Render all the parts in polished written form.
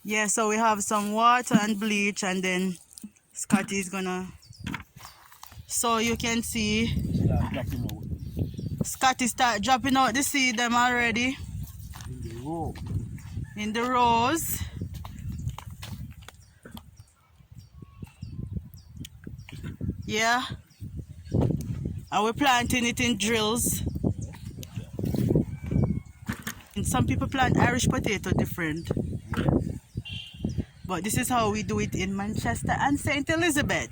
Yeah, so we have some water and bleach, and then Scotty is gonna. So you can see Scotty start dropping out the seed them already in the rows. Yeah, and we're planting it in drills. And some people plant Irish potato different, but this is how we do it in Manchester and St. Elizabeth.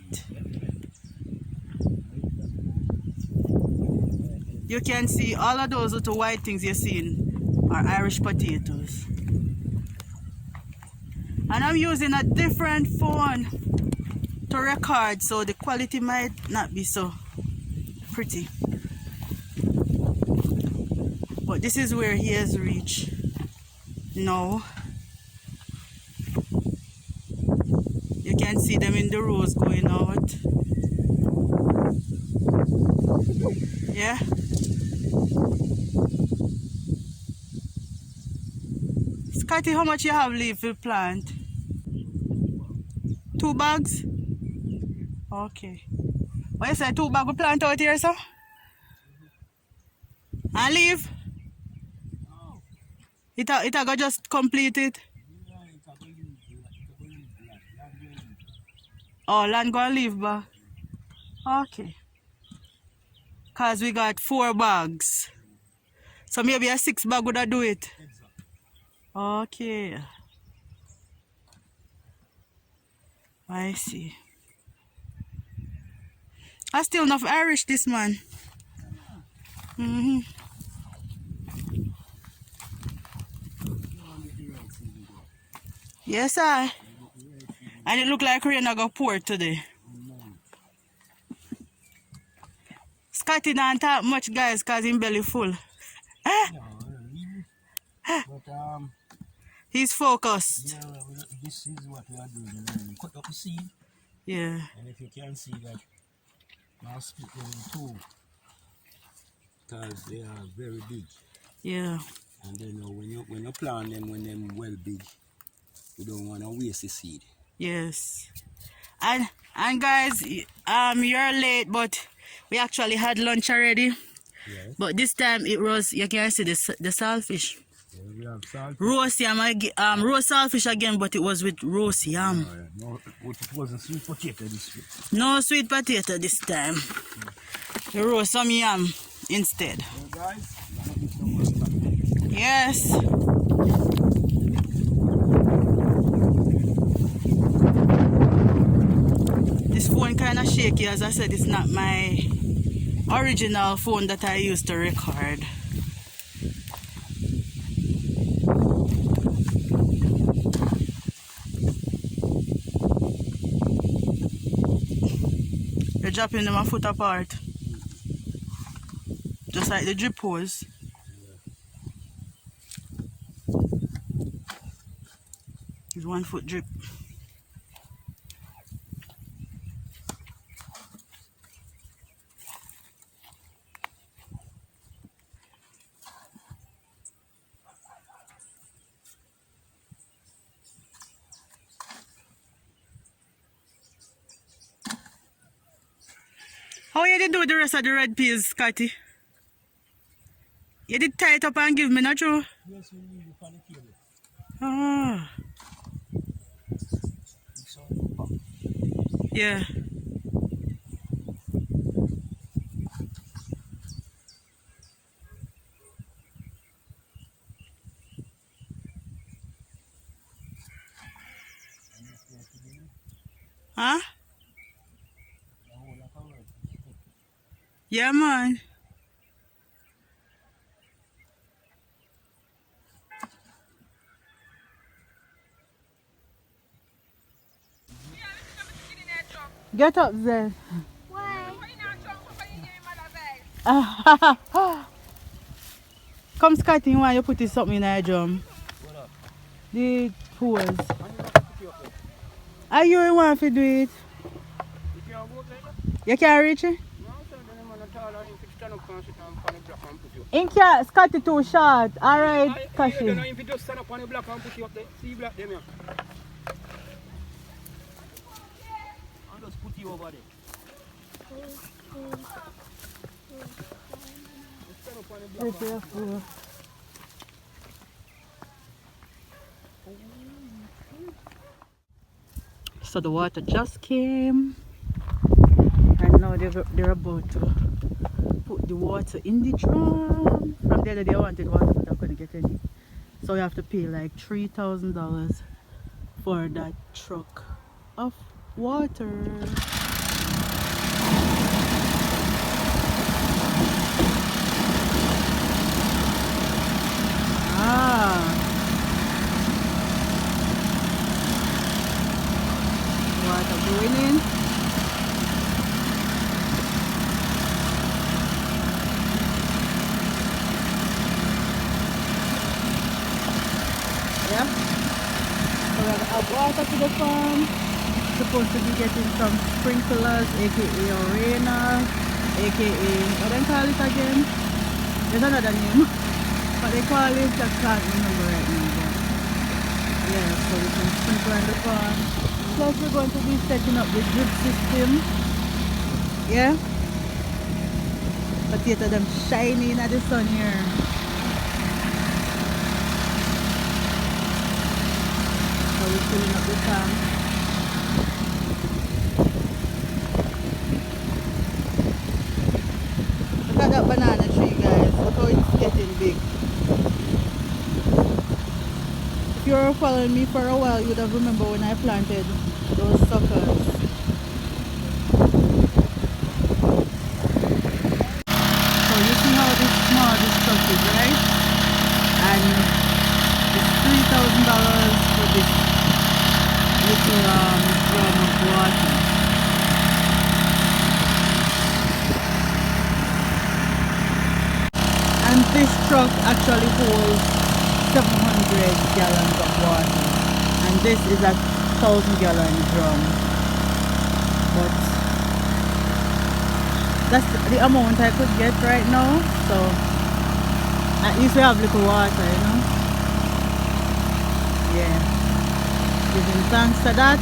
You can see all of those little white things you're seeing are Irish potatoes. And I'm using a different phone to record, so the quality might not be so pretty. But this is where he has reached now. You can see them in the rows going out. Yeah. Scotty, how much you have left to plant? 2 bags? Okay. What you say, 2 bags we plant out here, sir? And leave? It go just complete it? Oh, land go and leave back? Okay. Because we got 4 bags. So maybe a 6 bag would do it? Okay. I see. I still enough Irish this man. Yes, I. And it look like rain I go pour today. Scotty don't talk much, guys, because his belly full. But He's focused. yeah, this is what we are doing. Cut up the seed. Yeah. And if you can see that, now split them in 2 because they are very big. Yeah. And then when you plant them, when they're well big, you don't want to waste the seed. Yes. And guys, you're late, but we actually had lunch already. Yes. But this time it was, you can see the saltfish. Yeah, we have salt. Roast yam, roast saltfish again, but it was with roast yam. Oh, yeah. No, it wasn't sweet potato this week. No sweet potato this time. We roast some yam instead. So guys, Yes. This phone kind of shaky, as I said, it's not my original phone that I used to record. You're dropping them a foot apart. Just like the drip hose. It's 1 foot drip. How you did do the rest of the red peas, Scotty? You did tie it up and give me, not true? yes, we need the pan cable. Ah. Yeah. Huh? Yeah, man. Get up there. Why? Come, Scotty, you want you put something in your drum? What up? The hose. And you have to put it up there. Are you the one to do it? You can't go like that. You can't reach it? No, so then I'm gonna tell her if it's In can't Scotty too short. Alright, Kashi. If you just stand up on the block and put you up there, see you black them here. I'll just put you over there. Just stand up on the block. So the water just came, and now they're about to put the water in the drum. From the other day I wanted water, but I couldn't get any. So you have to pay like $3,000 for that truck of water. Water going in. Yeah. So we have water to the farm. Supposed to be getting some sprinklers, aka rainer, aka what do they call it again? There's another name. But they call it, I can't remember right now. Yeah, so we can sprinkle on the farm. Plus we're going to be setting up the drip system. Yeah. Potato them shining at the sun here. So we're filling up the tank. Look at that banana tree, guys. Look how it's getting big. If you were following me for a while, you would have remembered when I planted those suckers. So you see how small this stuff is, right? And it's $3,000 for this little drum of water. And this truck actually holds 700 gallons of water, and this is a 1,000-gallon drum, but that's the amount I could get right now, so at least we have little water, you know. Yeah, giving thanks for that.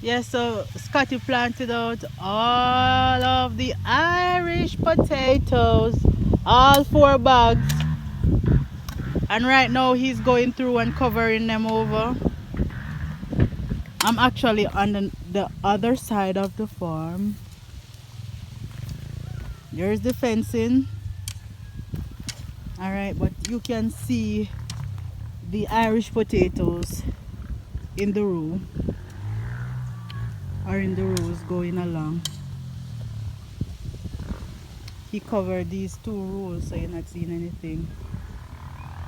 Yeah, so Scotty planted out all of the Irish potatoes, all 4 bags, and right now he's going through and covering them over. I'm actually on the other side of the farm. There's the fencing. Alright, but you can see the Irish potatoes in the row, or in the rows going along. He covered these 2 rows, so you're not seeing anything,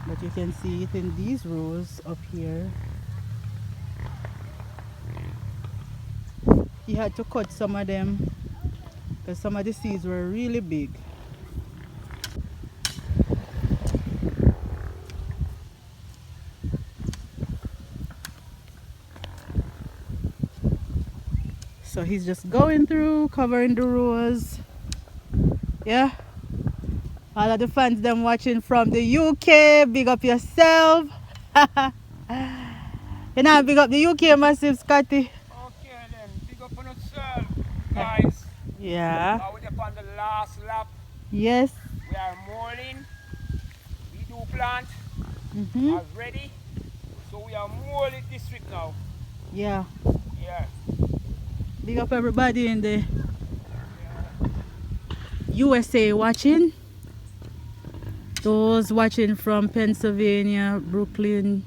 but you can see it in these rows up here. He had to cut some of them because some of the seeds were really big. So he's just going through, covering the rows. Yeah. All of the fans them watching from the UK, big up yourself. You know, big up the UK massive, Scotty. Okay then, big up on yourself, guys. Yeah. Now we're on the last lap. Yes. We are mulling. We do plant. Are ready. So we are mulling district now. Yeah. Yeah. Big up everybody in the USA watching. Those watching from Pennsylvania, Brooklyn,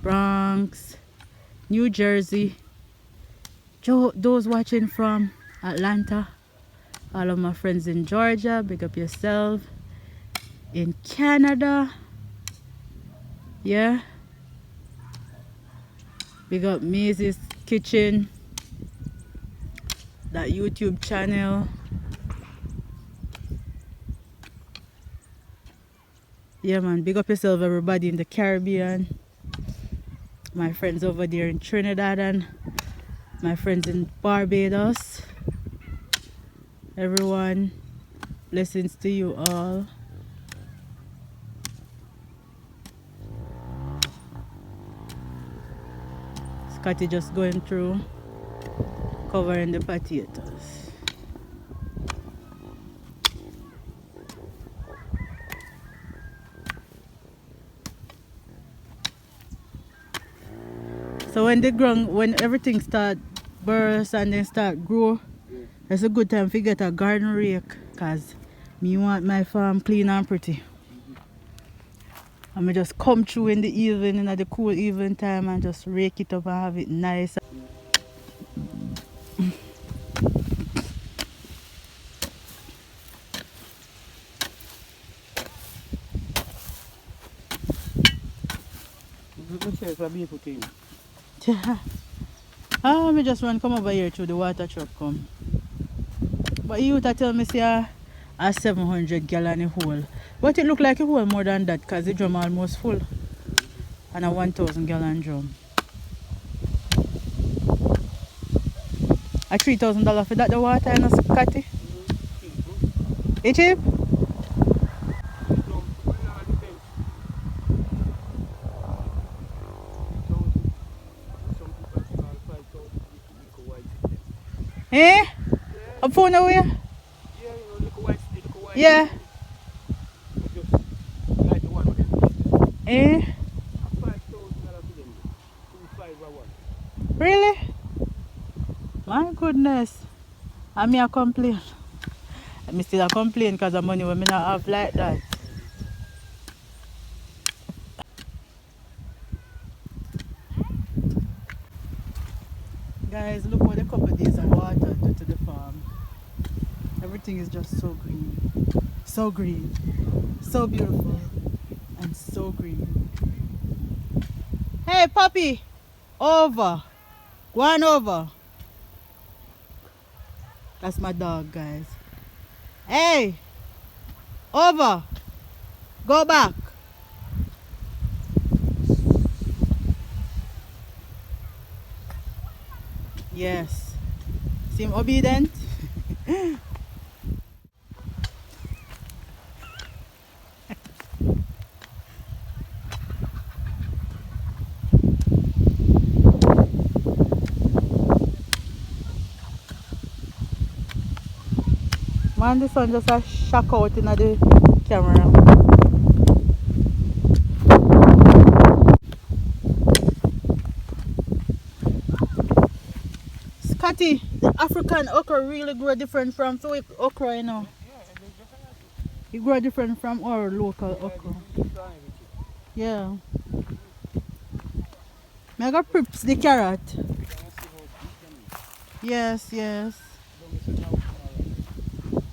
Bronx, New Jersey. Those watching from Atlanta. All of my friends in Georgia, big up yourself. In Canada. Yeah. Big up Maisie's Kitchen. That YouTube channel. Yeah man, big up yourself everybody in the Caribbean. My friends over there in Trinidad and my friends in Barbados. everyone. Blessings to you all. Scotty just going through covering the potatoes. So when everything start burst and then start grow, that's a good time to get a garden rake, cause me want my farm clean and pretty. And me just come through in the evening, in the cool evening time, and just rake it up and have it nice. Me just run come over here through the water truck come. But you tell me say a 700 gallon hole. But it look like a hole more than that because the drum almost full. And a 1,000 gallon drum. A $3,000 for that the water and a Scotty. It cheap? Eh? Up phone away? Yeah. Eh? Really? My goodness. I me a complain. I still a complain because the money when me not have like that. Guys, look what a couple of days of water do to the farm. Everything is just so green. So green. So beautiful. And so green. Hey puppy! Over! Go on over! That's my dog, guys. Hey! Over! Go back! Yes. Seem obedient? Man, the sun just a shock out in the camera. Scotty, the African okra really grow different from Swiss okra, you know. It grow different from our local okra. Yeah. Mega prips the carrot. Yes, yes.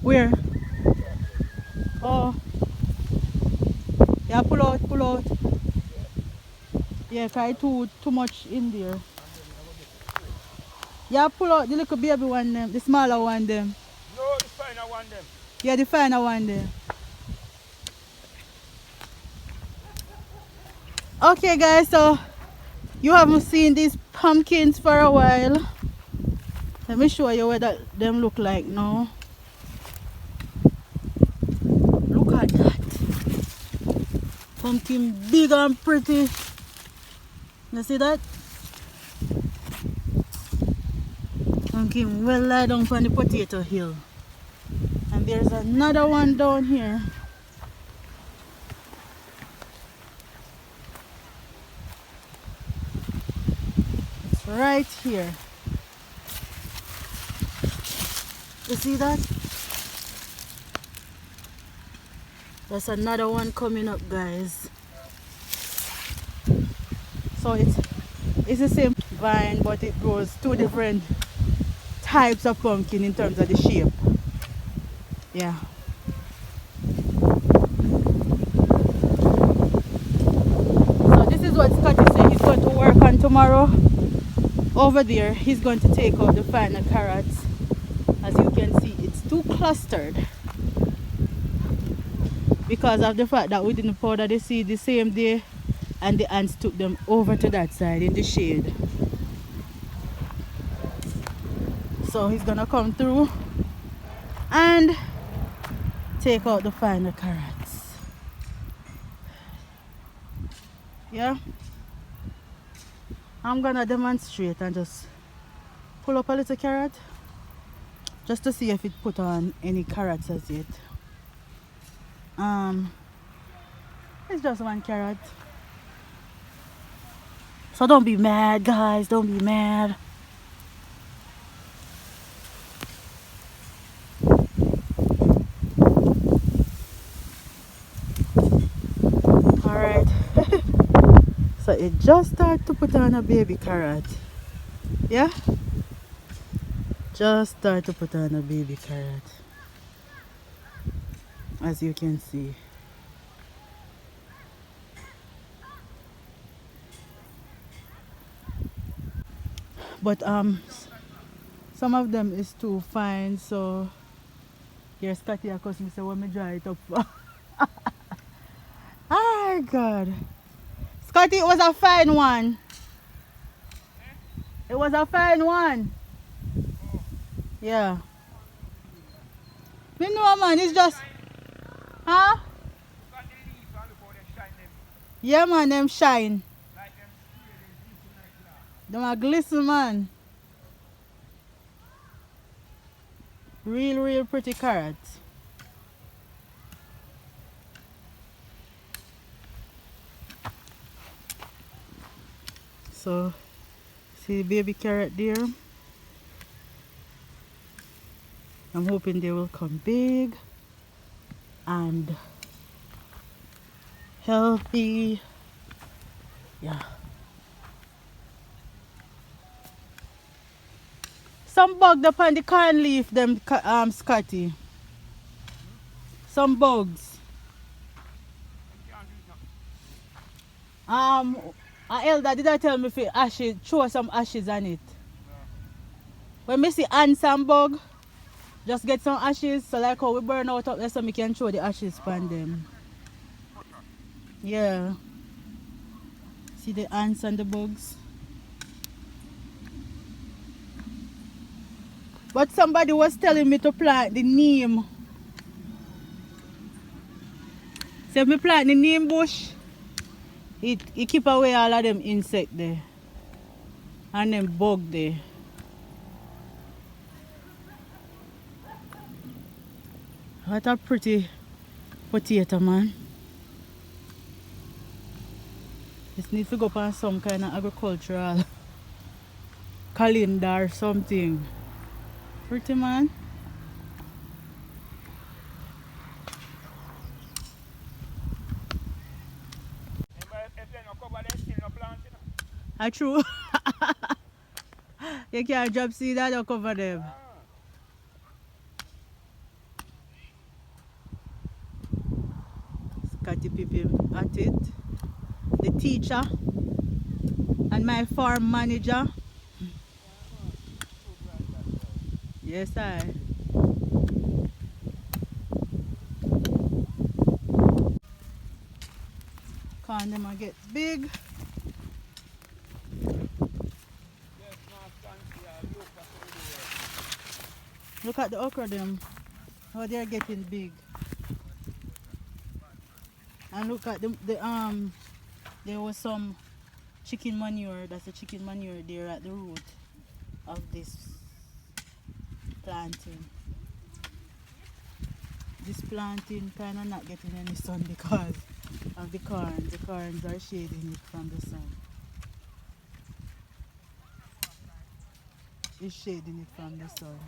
Where? Oh. Yeah, pull out, pull out. Yeah, cause too much in there. Yeah, pull out the little baby one them, the smaller one them. No, the finer one them. Yeah, the finer one there. Okay guys, so you haven't seen these pumpkins for a while. Let me show you what them look like now. Look at that. Pumpkin big and pretty. You see that? Pumpkin well lie down from the potato hill. And there's another one down here. It's right here. You see that? That's another one coming up, guys. So it's the same vine, but it grows two different types of pumpkin in terms of the shape. Yeah. So this is what Scotty said he's going to work on tomorrow. Over there, he's going to take out the final carrots. As you can see, it's too clustered because of the fact that we didn't powder the seed the same day and the ants took them over to that side in the shade. So he's gonna come through and take out the final carrots. Yeah, I'm gonna demonstrate and just pull up a little carrot just to see if it put on any carrots as yet. It's just one carrot, so don't be mad, guys, don't be mad. All right. So it just started to put on a baby carrot. Yeah, just start to put on a baby carrot, as you can see. But some of them is too fine, so here Scotty because me say when me dry it up. Oh God, Scotty, it was a fine one. It was a fine one. Yeah. Me know, man, it's just, huh? Got the leaf and look how they shine them. Yeah, man, them shine. Like them steel, they glisten like that. Them a glisten, man. Real pretty carrots. So, see the baby carrot there? I'm hoping they will come big and healthy. Yeah. Some bug up on the corn leaf, them Scotty. Some bugs. You can't do it now. A elder did I tell me if ashes, throw some ashes on it. When me see ants and bug, just get some ashes, so like how we burn out up there so we can throw the ashes on them. Yeah. See the ants and the bugs. But somebody was telling me to plant the neem. So if me plant the neem bush, it keep away all of them insects there. And them bug there. What a pretty potato, man. This needs to go on some kind of agricultural calendar or something. Pretty, man. If they don't cover, they still no plant, you know. I true. You can't drop seed that don't cover them. Scotty Pippin at it. The teacher and my farm manager. Yes, I. Corn them and get big. Look at the okra them. How they're getting big. And look at there was some chicken manure. That's a chicken manure there at the root of this planting. This planting kind of not getting any sun because of the corn. The corns are shading it from the sun. It's shading it from the sun.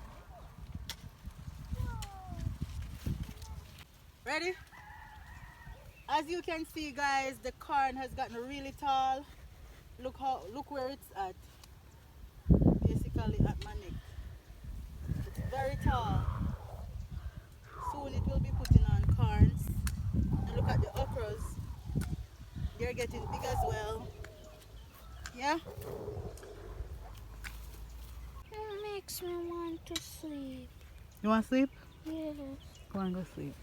Ready? As you can see, guys, the corn has gotten really tall. Look where it's at. Basically at my neck. It's very tall. Soon it will be putting on corns. And look at the okras. They're getting big as well. Yeah? It makes me want to sleep. You want to sleep? Yes. Go on, go sleep.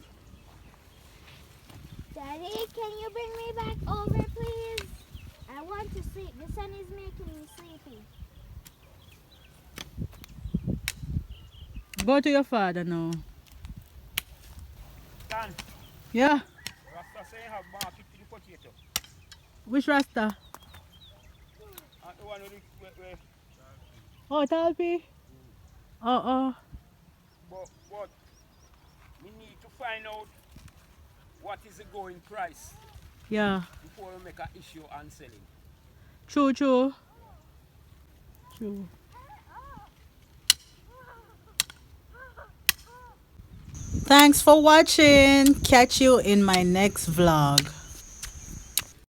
Daddy, can you bring me back over, please? I want to sleep. The sun is making me sleepy. Go to your father now. Yeah. Rasta say have market to the potato. Which Rasta? And the one with the, Oh, Talpi. Oh. but we need to find out what is the going price Yeah. before we make an issue on selling. True. True. Thanks for watching. Catch you in my next vlog.